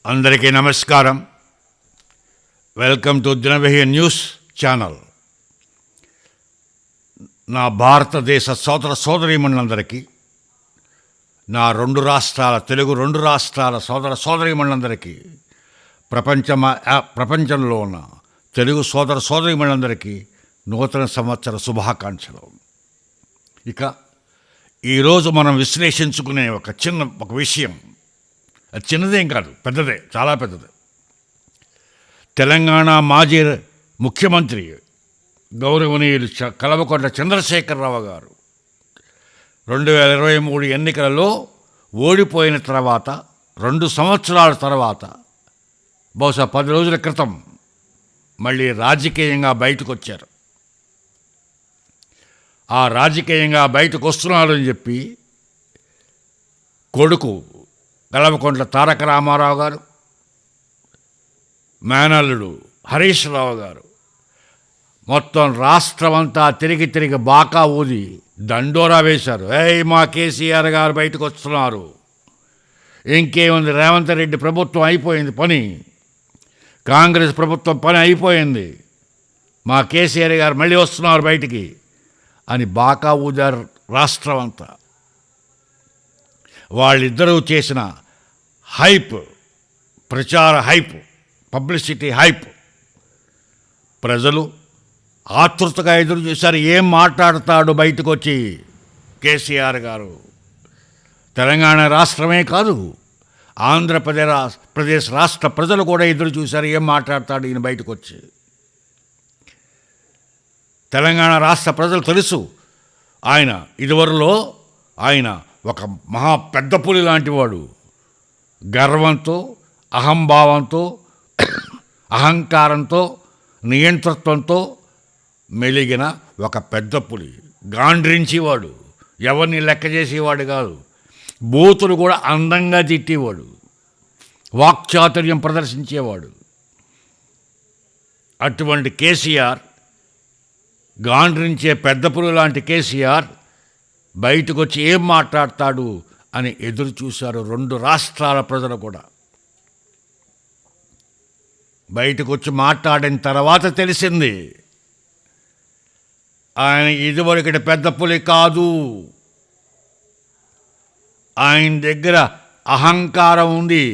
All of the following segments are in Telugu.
అందరికీ నమస్కారం. Welcome to Dinavahi news channel. నా భారతదేశ సోదర సోదరీమణులందరికీ, నా తెలుగు రెండు రాష్ట్రాల సోదర సోదరీమణులందరికీ, ప్రపంచంలో ఉన్న తెలుగు సోదర సోదరీమణులందరికీ నూతన సంవత్సర శుభాకాంక్షలు. ఇక ఈరోజు మనం విశ్లేషించుకునే ఒక విషయం, అది చిన్నదేం కాదు, పెద్దదే, చాలా పెద్దదే. తెలంగాణ మాజీ ముఖ్యమంత్రి గౌరవనీయులు కల్వకుంట్ల చంద్రశేఖరరావు గారు 2023 ఎన్నికలలో ఓడిపోయిన తర్వాత 2 సంవత్సరాల తర్వాత, బహుశా 10 రోజుల క్రితం మళ్ళీ రాజకీయంగా బయటకు వచ్చారు. ఆ రాజకీయంగా బయటకు వస్తున్నారని చెప్పి కొడుకు కల్వకుంట్ల తారక రామారావు గారు, మేనల్లుడు హరీష్ రావు గారు మొత్తం రాష్ట్రమంతా తిరిగి బాకా ఊది దండోరా వేశారు. మా కేసీఆర్ గారు బయటకు వస్తున్నారు, ఇంకేముంది, రేవంత్ రెడ్డి ప్రభుత్వం అయిపోయింది పని, కాంగ్రెస్ ప్రభుత్వం పని అయిపోయింది, మా కేసీఆర్ గారు మళ్ళీ వస్తున్నారు బయటికి అని బాకా ఊదారు రాష్ట్రం అంతా. వాళ్ళిద్దరూ చేసిన హైప్, ప్రచార హైప్, పబ్లిసిటీ హైప్ ప్రజలు ఆతృతగా ఎదురు చూశారు. ఏం మాట్లాడతాడు బయటకు వచ్చి కేసీఆర్ గారు? తెలంగాణ రాష్ట్రమే కాదు, ఆంధ్రప్రదేశ్ రాష్ట్ర ప్రజలు కూడా ఎదురు చూశారు, ఏం మాట్లాడతాడు ఈయన బయటకు వచ్చి. తెలంగాణ రాష్ట్ర ప్రజలు తెలుసు, ఆయన ఒక మహా పెద్ద పులి లాంటివాడు, గర్వంతో, అహంభావంతో, అహంకారంతో, నియంతృత్వంతో మెలిగిన ఒక పెద్ద పులి. గాండ్రించేవాడు, ఎవరిని లెక్క చేసేవాడు కాదు, బూతులు కూడా అందంగా తిట్టేవాడు, వాక్చాతుర్యం ప్రదర్శించేవాడు. అటువంటి కేసీఆర్, గాండ్రించే పెద్ద పులి లాంటి కేసీఆర్ బయటకు వచ్చి ఏం మాట్లాడతాడు అని ఎదురు చూశారు 2 రాష్ట్రాల ప్రజలు కూడా. బయటకు వచ్చి మాట్లాడిన తర్వాత తెలిసింది, ఆయన ఇదివరకటి పెద్ద పులి కాదు, ఆయన దగ్గర అహంకారం ఉంది,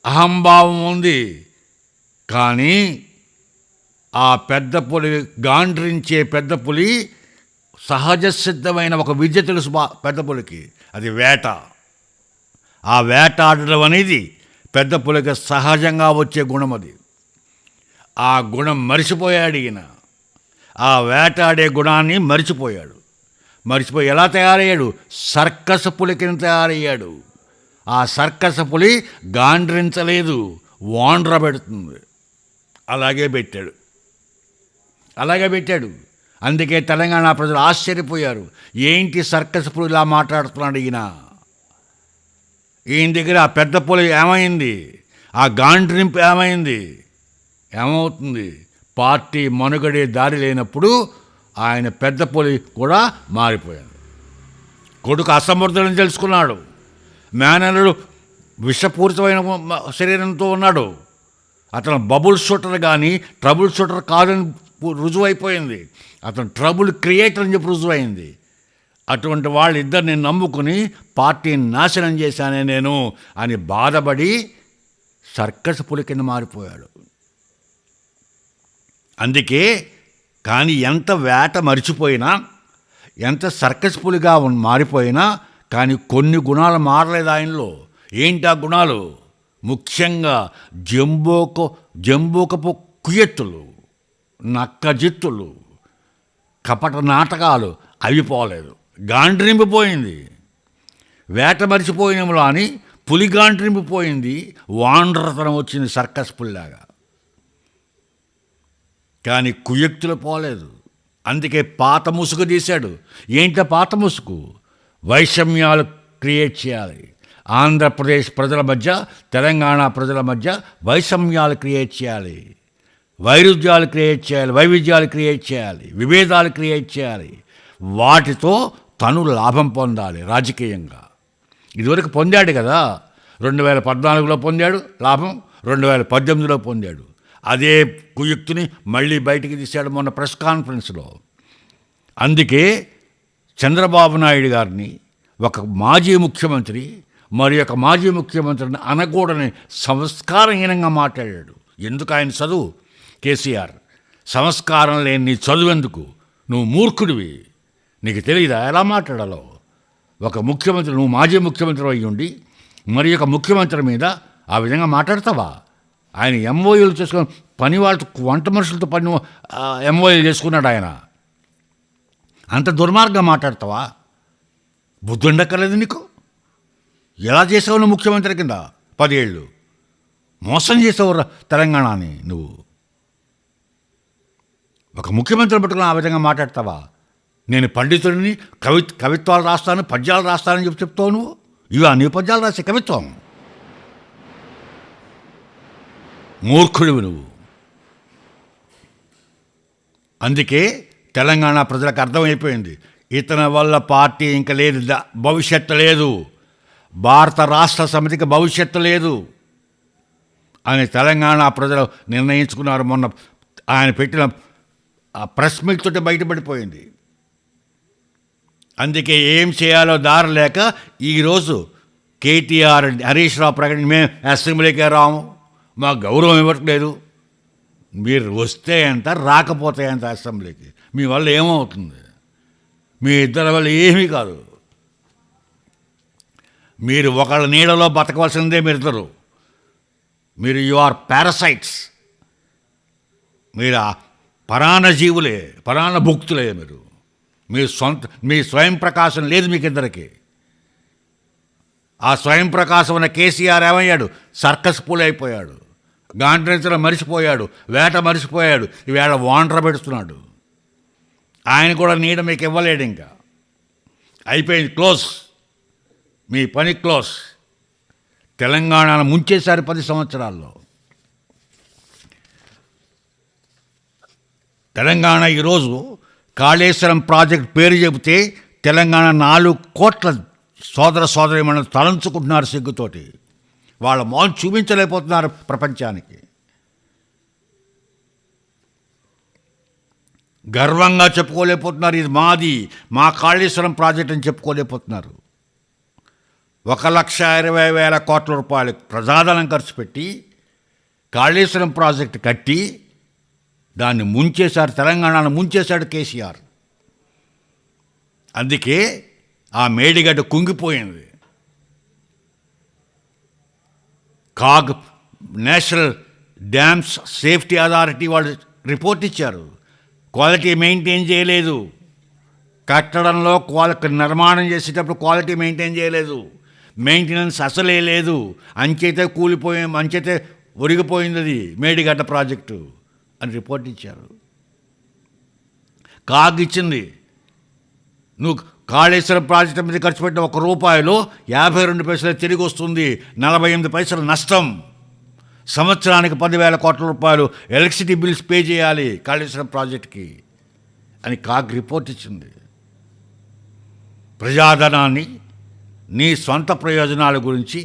అహంభావం ఉంది. కానీ ఆ పెద్ద పులి, గాండ్రించే పెద్ద పులి సహజ సిద్ధమైన ఒక విద్య తెలుసు పెద్ద పులికి, అది వేట. ఆ వేటాడడం అనేది పెద్ద పులికి సహజంగా వచ్చే గుణం. అది ఆ గుణం మరిచిపోయాడు ఈయన. ఆ వేటాడే గుణాన్ని మరిచిపోయి ఎలా తయారయ్యాడు? సర్కస్ పులి కింద తయారయ్యాడు. ఆ సర్కస్ పులి గాండ్రించలేదు, వాండ్ర పెడుతుంది. అలాగే పెట్టాడు. అందుకే తెలంగాణ ప్రజలు ఆశ్చర్యపోయారు, ఏంటి సర్కస్ పులి ఇలా మాట్లాడుతున్నాడు ఈయన దగ్గర ఆ పెద్ద పులి ఏమైంది, ఆ గాండ్రింపు ఏమైంది, ఏమవుతుంది? పార్టీ మనుగడే దారి లేనప్పుడు ఆయన పెద్ద పులి కూడా మారిపోయాడు. కొడుకు అసమర్థులను తెలుసుకున్నాడు, మేనల్లుడు విషపూరితమైన శరీరంతో ఉన్నాడు, అతను బబుల్ షూటర్ కానీ ట్రబుల్ షూటర్ కాదని రుజువైపోయింది, అతను ట్రబుల్ క్రియేటర్ అని చెప్పి రుజువైంది. అటువంటి వాళ్ళిద్దరిని నమ్ముకుని పార్టీని నాశనం చేశానే నేను అని బాధపడి సర్కస్ పులి కింద మారిపోయాడు. అందుకే కానీ ఎంత వేట మరిచిపోయినా, ఎంత సర్కస్ పులిగా మారిపోయినా కానీ కొన్ని గుణాలు మారలేదు ఆయనలో. ఏంటి ఆ గుణాలు? ముఖ్యంగా జంబూకపు కుయెత్తులు, నక్కజిత్తులు, కపట నాటకాలు అవి పోలేదు. గాండ్రింపిపోయింది, వేట మరిచిపోయినములో అని పులి గాండ్రింపిపోయింది, వాండ్రతనం వచ్చింది సర్కస్ పుల్లాగా. కానీ కుయుక్తులు పోలేదు. అందుకే పాత ముసుగు తీశాడు. ఏంటో పాత ముసుగు? వైషమ్యాలు క్రియేట్ చేయాలి. ఆంధ్రప్రదేశ్ ప్రజల మధ్య, తెలంగాణ ప్రజల మధ్య వైషమ్యాలు క్రియేట్ చేయాలి, వైవిధ్యాలు క్రియేట్ చేయాలి, విభేదాలు క్రియేట్ చేయాలి. వాటితో తను లాభం పొందాలి రాజకీయంగా. ఇదివరకు పొందాడు కదా, 2014లో పొందాడు లాభం, 2018లో పొందాడు. అదే కుయుక్తిని మళ్ళీ బయటికి తీశాడు మొన్న ప్రెస్ కాన్ఫరెన్స్లో. అందుకే చంద్రబాబు నాయుడు గారిని ఒక మాజీ ముఖ్యమంత్రి మరి ఒక మాజీ ముఖ్యమంత్రిని అనకూడని సంస్కారహీనంగా మాట్లాడాడు. ఎందుకు ఆయన చదువు? కేసీఆర్, సంస్కారం లేని నీ చదువెందుకు? నువ్వు మూర్ఖుడివి, నీకు తెలియదా ఎలా మాట్లాడాలో? ఒక ముఖ్యమంత్రి, నువ్వు మాజీ ముఖ్యమంత్రి అయ్యి ఉండి మరి ఒక ముఖ్యమంత్రి మీద ఆ విధంగా మాట్లాడతావా? ఆయన ఎంఓయూలు చేసుకుని పని వాళ్ళతో, వంట మనుషులతో పని ఎంఓయూలు చేసుకున్నాడు ఆయన. అంత దుర్మార్గంగా మాట్లాడతావా? బుద్ధి ఉండక్కర్లేదు నీకు? ఎలా చేసావు నువ్వు ముఖ్యమంత్రి కింద 10 ఏళ్ళు? మోసం చేసావు తెలంగాణని నువ్వు. ఒక ముఖ్యమంత్రిని పట్టుకుని ఆ విధంగా మాట్లాడతావా? నేను పండితుడిని, కవిత్వాలు రాస్తాను, పద్యాలు రాస్తానని చెప్తావు నువ్వు. ఇవా నీ పద్యాలు రాసే కవిత్వం? మూర్ఖుడివి నువ్వు. అందుకే తెలంగాణ ప్రజలకు అర్థమైపోయింది, ఇతని వల్ల పార్టీ ఇంకా లేదు, భవిష్యత్తు లేదు, భారత రాష్ట్ర సమితికి భవిష్యత్తు లేదు అని తెలంగాణ ప్రజలు నిర్ణయించుకున్నారు. మొన్న ఆయన పెట్టిన ప్రెస్ మీట్ తోటి బయటపడిపోయింది. అందుకే ఏం చేయాలో దారి లేక ఈరోజు కేటీఆర్, హరీష్ రావు ప్రకటన, మేము అసెంబ్లీకే రాము, మాకు గౌరవం ఇవ్వట్లేదు. మీరు వస్తే ఎంత, రాకపోతే ఎంత అసెంబ్లీకి? మీ వల్ల ఏమవుతుంది? మీ ఇద్దరి వల్ల ఏమీ కాదు. మీరు ఒకళ్ళ నీడలో బతకవలసిందే మీరిద్దరు. మీరు యు ఆర్ పారసైట్స్. మీరు పరాణ జీవులే, పరాణ భుక్తులే. మీరు మీ స్వయం ప్రకాశం లేదు మీకిద్దరికి. ఆ స్వయం ప్రకాశం ఉన్న కేసీఆర్ ఏమయ్యాడు? సర్కస్ పూల్ అయిపోయాడు, గాండ్రించడం మరిచిపోయాడు, వేట మరిచిపోయాడు. ఈవేళ వాండ్ర పెడుతున్నాడు. ఆయన కూడా నీడ మీకు ఇవ్వలేడు. ఇంకా అయిపోయింది, క్లోజ్. మీ పని క్లోజ్. తెలంగాణను ముంచేశారు 10 సంవత్సరాల్లో. తెలంగాణ ఈరోజు కాళేశ్వరం ప్రాజెక్ట్ పేరు చెబితే తెలంగాణ 4 కోట్ల సోదర సోదరీమణులు తలంచుకుంటున్నారు సిగ్గుతోటి. వాళ్ళ మౌన్ చూపించలేకపోతున్నారు ప్రపంచానికి. గర్వంగా చెప్పుకోలేకపోతున్నారు, ఇది మాది, మా కాళేశ్వరం ప్రాజెక్ట్ అని చెప్పుకోలేకపోతున్నారు. 1,20,000 కోట్ల రూపాయలు ప్రజాధనం ఖర్చు పెట్టి కాళేశ్వరం ప్రాజెక్టు కట్టి దాన్ని ముంచేశారు. తెలంగాణను ముంచేశాడు కేసీఆర్. అందుకే ఆ మేడిగడ్డ కుంగిపోయింది. CAG, national dams safety authority వాళ్ళు రిపోర్ట్ ఇచ్చారు. క్వాలిటీ మెయింటైన్ చేయలేదు. కట్టడంలో నిర్మాణం చేసేటప్పుడు క్వాలిటీ మెయింటైన్ చేయలేదు. మెయింటెనెన్స్ అసలే లేదు. అంచేతే అంచేతే ఒరిగిపోయింది అది మేడిగడ్డ ప్రాజెక్టు అని రిపోర్ట్ ఇచ్చారు. కాగ్ ఇచ్చింది. నువ్వు కాళేశ్వరం ప్రాజెక్టు మీద ఖర్చు పెట్టిన ₹1 52 పైసలు తిరిగి వస్తుంది, 48 పైసలు నష్టం. సంవత్సరానికి 10,000 కోట్ల రూపాయలు ఎలక్ట్రిసిటీ బిల్స్ పే చేయాలి కాళేశ్వరం ప్రాజెక్టుకి అని కాగ్ రిపోర్ట్ ఇచ్చింది. ప్రజాధనాన్ని నీ సొంత ప్రయోజనాల గురించి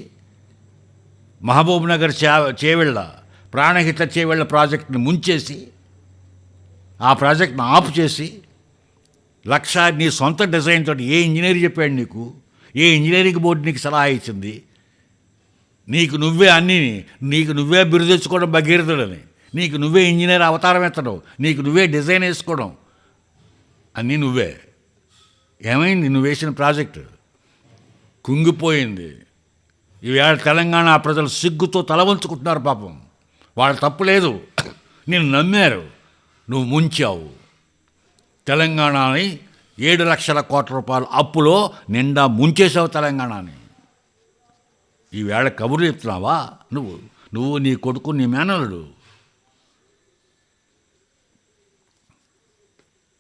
మహబూబ్ నగర్ చేవెళ్ళ, ప్రాణహిత చేవెళ్ళ ప్రాజెక్టుని ముంచేసి, ఆ ప్రాజెక్టును ఆపు చేసి, నీ సొంత డిజైన్ తోటి ఏ ఇంజనీర్ చెప్పాడు నీకు? ఏ ఇంజనీరింగ్ బోర్డు నీకు సలహా ఇచ్చింది? నీకు నువ్వే బిరుదు తెచ్చుకోవడం భగీరథుడని, నీకు నువ్వే ఇంజనీర్ అవతారం ఎత్తడం, నీకు నువ్వే డిజైన్ వేసుకోవడం, అన్నీ నువ్వే. ఏమైంది? నువ్వు వేసిన ప్రాజెక్టు కుంగిపోయింది. ఈవేళ తెలంగాణ ప్రజలు సిగ్గుతో తలవంచుకుంటున్నారు. పాపం, వాళ్ళ తప్పు లేదు. నేను నమ్మారు, నువ్వు ముంచావు. తెలంగాణని 7 లక్షల కోట్ల రూపాయల అప్పులో నిండా ముంచేసావు తెలంగాణని. ఈవేళ కబుర్లు చెప్తున్నావా నువ్వు నీ కొడుకు, నీ మేనలుడు?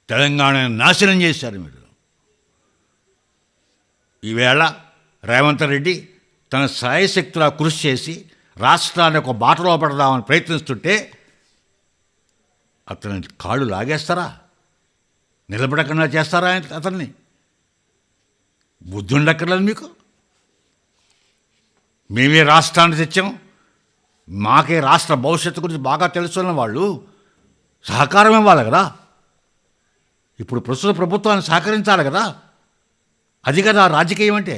తెలంగాణని నాశనం చేశారు మీరు. ఈవేళ రేవంత్ రెడ్డి తన సాయశక్తులా కృషి చేసి రాష్ట్రాన్ని ఒక బాటలో పడదామని ప్రయత్నిస్తుంటే అతని కాళ్ళు లాగేస్తారా? నిలబడకుండా చేస్తారా అతన్ని? బుద్ధి ఉండక్కర్లేదు మీకు. మేమే రాష్ట్రాన్ని తెచ్చాం, మాకే రాష్ట్ర భవిష్యత్తు గురించి బాగా తెలుసున్న వాళ్ళు సహకారం ఇవ్వాలి కదా. ఇప్పుడు ప్రస్తుత ప్రభుత్వాన్ని సహకరించాలి కదా. అది కదా రాజకీయం అంటే.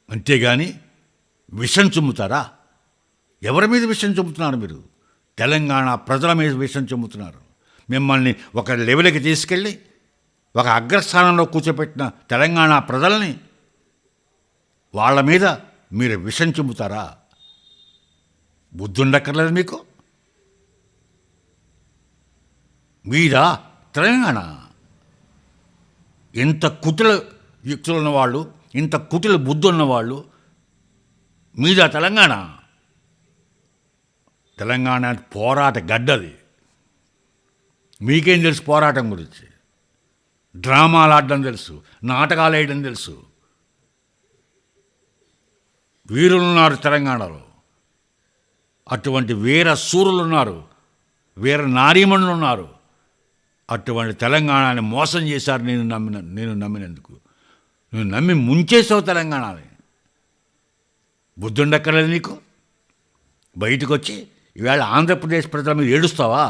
అంతేగాని విషం చుమ్ముతారా? ఎవరి మీద విషం చుమ్ముతున్నారు మీరు? తెలంగాణ ప్రజల మీద విషం చుమ్ముతున్నారు. మిమ్మల్ని ఒక లెవెల్కి తీసుకెళ్ళి ఒక అగ్రస్థానంలో కూర్చోపెట్టిన తెలంగాణ ప్రజల్ని వాళ్ళ మీద మీరు విషం చుమ్ముతారా? బుద్ధి ఉండక్కర్లేదు మీకు? మీరా తెలంగాణ? ఇంత కుటిల యుక్తులు ఉన్నవాళ్ళు, ఇంత కుటిల బుద్ధి ఉన్నవాళ్ళు మీద తెలంగాణ. తెలంగాణ పోరాట గడ్డది. మీకేం తెలుసు పోరాటం గురించి? డ్రామాలు ఆడడం తెలుసు, నాటకాలు వేయడం తెలుసు. వీరులున్నారు తెలంగాణలో, అటువంటి వీర సూరులు ఉన్నారు, వీర నారీమణులు ఉన్నారు. అటువంటి తెలంగాణని మోసం చేశారు. నేను నమ్మినందుకు. నువ్వు నమ్మి ముంచేసావు తెలంగాణని. బుద్ధుండక్కర్లేదు నీకు? బయటకు వచ్చి ఈవేళ ఆంధ్రప్రదేశ్ ప్రజల మీద ఏడుస్తావా?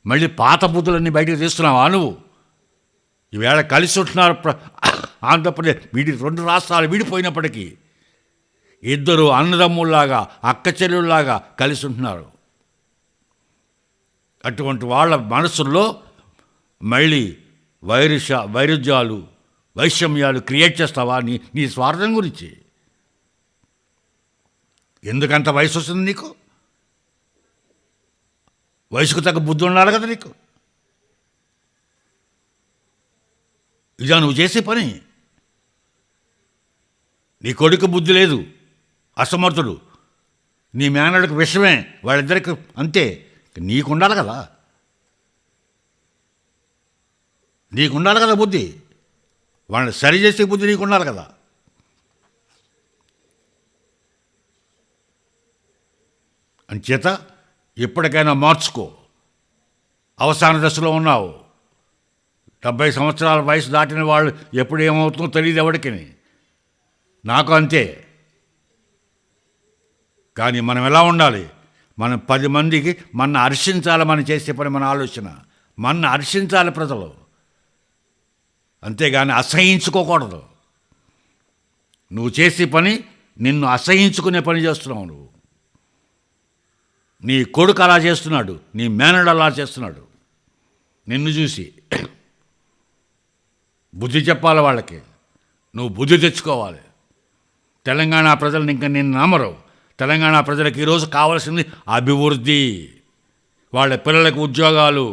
మళ్ళీ పాత బుద్ధులన్నీ బయటకు తీస్తున్నావా నువ్వు? ఈవేళ కలిసి ఉంటున్నారు ఆంధ్రప్రదేశ్. రెండు రాష్ట్రాలు విడిపోయినప్పటికీ ఇద్దరు అన్నదమ్ముల్లాగా, అక్క చెల్లెళ్ళలాగా కలిసి ఉంటున్నారు. అటువంటి వాళ్ళ మనసుల్లో మళ్ళీ వైరుధ్యాలు, వైషమ్యాలు క్రియేట్ చేస్తావా నీ స్వార్థం గురించి? ఎందుకంత వయసు వస్తుంది నీకు? వయసుకు తగ్గ బుద్ధి ఉండాలి కదా నీకు. ఇదా నువ్వు చేసే పని? నీ కొడుకు బుద్ధి లేదు, అసమర్థుడు. నీ మేనడుకు విషమే, వాళ్ళిద్దరికి అంతే. నీకుండాలి కదా, నీకుండాలి కదా బుద్ధి. వాళ్ళని సరిచేసే బుద్ధి నీకుండాలి కదా. అంచేత ఎప్పటికైనా మార్చుకో. అవసాన దశలో ఉన్నావు. 70 సంవత్సరాల వయసు దాటిన వాళ్ళు ఎప్పుడు ఏమవుతుందో తెలియదు ఎవరికి. నాకు అంతే. కానీ మనం ఎలా ఉండాలి? మనం 10 మందికి మన హర్షించాలి. మనం చేసే పని, మన ఆలోచన మన హర్షించాలి ప్రజలు. అంతేగాని అసహించుకోకూడదు. నువ్వు చేసే పని నిన్ను అసహించుకునే పని చేస్తున్నావు నువ్వు. నీ కొడుకు అలా చేస్తున్నాడు, నీ మేనడు అలా చేస్తున్నాడు. నిన్ను చూసి బుద్ధి చెప్పాలి వాళ్ళకి. నువ్వు బుద్ధి తెచ్చుకోవాలి. తెలంగాణ ప్రజలను ఇంకా నిన్ను నమ్మరు. తెలంగాణ ప్రజలకు ఈరోజు కావాల్సింది అభివృద్ధి. వాళ్ళ పిల్లలకు ఉద్యోగాలు,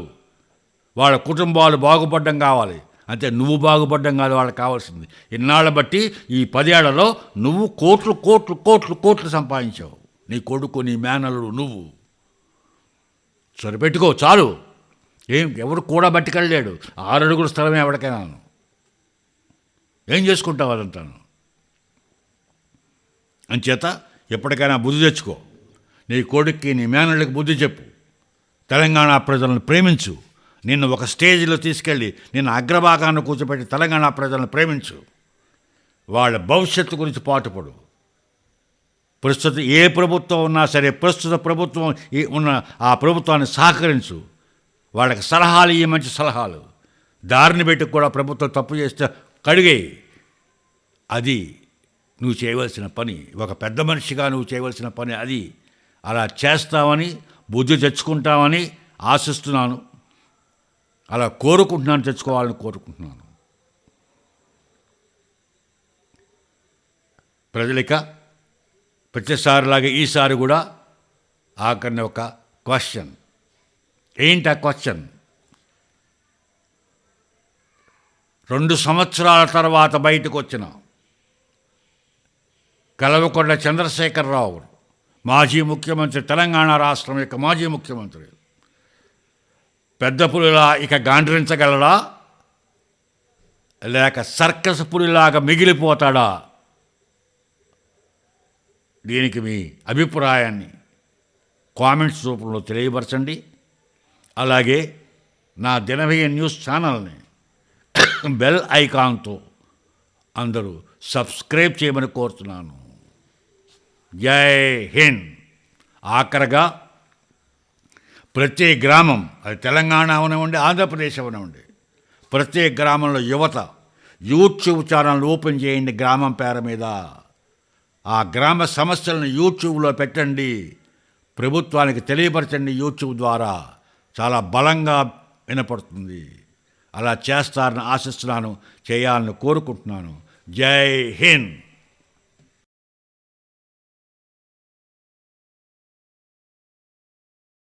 వాళ్ళ కుటుంబాలు బాగుపడడం కావాలి. అంతే, నువ్వు బాగుపడడం కాదు వాళ్ళకి కావాల్సింది. ఇన్నాళ్ళ బట్టి ఈ 10 ఏళ్లలో నువ్వు కోట్లు కోట్లు కోట్లు కోట్లు సంపాదించావు. నీ కొడుకు, నీ మేనల్లుడు, నువ్వు. సరిపెట్టుకో చాలు. ఎవరు కూడా బట్టికెళ్ళలేడు. 6 అడుగుల స్థలమే ఎవరికైనా. ఏం చేసుకుంటావు అదంతాను? అంచేత ఎప్పటికైనా బుద్ధి తెచ్చుకో. నీ కొడుక్కి, నీ మేనళ్ళకి బుద్ధి చెప్పు. తెలంగాణ ప్రజలను ప్రేమించు. నిన్ను ఒక స్టేజ్లో తీసుకెళ్ళి నిన్ను అగ్రభాగాన్ని కూర్చోబెట్టి తెలంగాణ ప్రజలను ప్రేమించు. వాళ్ళ భవిష్యత్తు గురించి పాటుపడు. ప్రస్తుత ఏ ప్రభుత్వం ఉన్నా సరే, ప్రస్తుత ప్రభుత్వం ఉన్న ఆ ప్రభుత్వాన్ని సహకరించు. వాళ్ళకి సలహాలు ఇవి, మంచి సలహాలు. దారిని పెట్టి కూడా ప్రభుత్వం తప్పు చేస్తే కడిగేయి. అది నువ్వు చేయవలసిన పని. ఒక పెద్ద మనిషిగా నువ్వు చేయవలసిన పని అది. అలా చేస్తావని, బుద్ధి తెచ్చుకుంటామని ఆశిస్తున్నాను. అలా కోరుకుంటున్నాను, తెచ్చుకోవాలని కోరుకుంటున్నాను. ప్రజలిక ప్రతిసారిలాగా ఈసారి కూడా ఆఖరిని ఒక క్వశ్చన్. ఏంటి ఆ క్వశ్చన్? 2 సంవత్సరాల తర్వాత బయటకు వచ్చిన కల్వకుంట్ల చంద్రశేఖరరావు, మాజీ ముఖ్యమంత్రి, తెలంగాణ రాష్ట్రం యొక్క మాజీ ముఖ్యమంత్రి, పెద్ద పులిలా ఇక గాండ్రించగలడా, లేక సర్కస్ పులిలాగా మిగిలిపోతాడా? దీనికి మీ అభిప్రాయాన్ని కామెంట్స్ రూపంలో తెలియపరచండి. అలాగే నా దినవయ్య న్యూస్ ఛానల్ని బెల్ ఐకాన్తో అందరూ సబ్స్క్రైబ్ చేయమని కోరుతున్నాను. జై హింద్. ఆఖరగా ప్రతి గ్రామం, అది తెలంగాణ అవనివ్వండి, ఆంధ్రప్రదేశ్ అవనివ్వండి, ప్రతి గ్రామంలో యువత యూట్యూబ్ ఛానల్ ఓపెన్ చేయండి. గ్రామం పేరు మీద ఆ గ్రామ సమస్యలను యూట్యూబ్లో పెట్టండి, ప్రభుత్వానికి తెలియపరచండి. యూట్యూబ్ ద్వారా చాలా బలంగా వినపడుతుంది. అలా చేస్తారని ఆశిస్తున్నాను, చేయాలని కోరుకుంటున్నాను. జై హింద్.